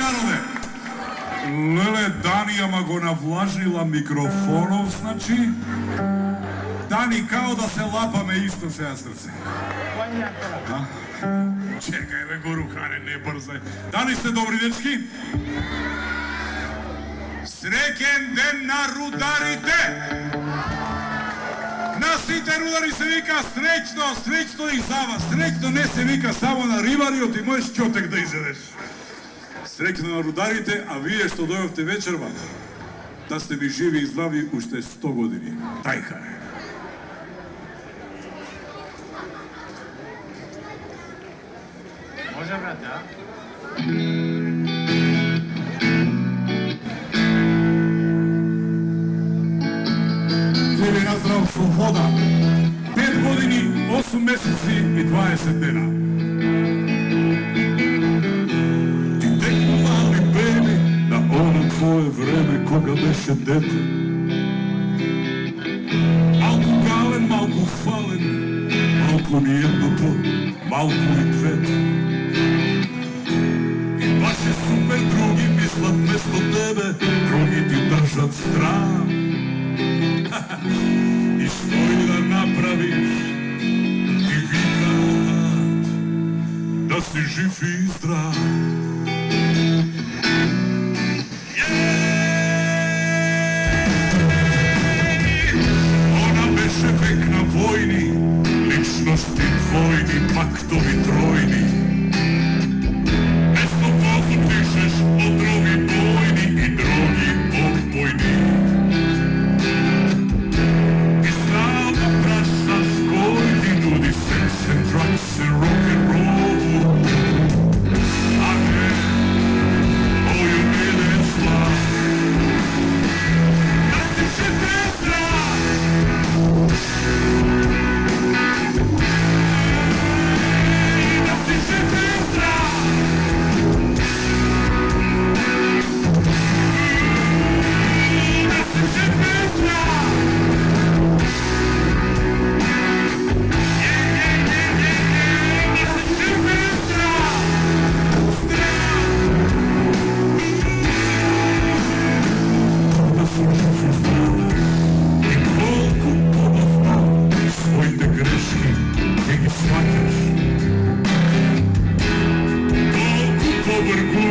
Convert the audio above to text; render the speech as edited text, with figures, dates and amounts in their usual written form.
narode. Lele Danijama go navlažila mikrofonov, znači. Dani, kao da se lapa me isto se srce. Čekaj, me go rukane, ne brzaj. Dani ste dobri, dečki? Srećen den na rudarite! Nasite rudari se vika srećno i za vas. Srećno ne se vika samo na rivario, ti možeš čotek da izvedeš. Srećno na rudarite, a vi je što dojavte večerva, da ste mi živi i zdravi ušte 100 godini. Tajhare. Može, brate, a? Tebi na zdrav sloboda. 5 godini, 8 meseci i 20 dena. Ti tek mali beli, na ono tvoje vreme koga beše dete. Malku galen, malku falen, malku nijedno to, malku i dvete. I baš je super drugi mislat mesto tebe, drugi ti držat stran. I što i da napraviš, ti vikat da si živ i zdrav. Ona beše vek na vojni, ličnosti dvojni, paktovi trojni. Mesto vozu pišeš o drogi bojni i drogi odbojni. I stalno prašaš koji ti nudi sex and drugs and rock and roll. A ne, all you need is love. Da si živ i zdrav. Da si živ i zdrav. Da si živ i zdrav. Toliko povrgu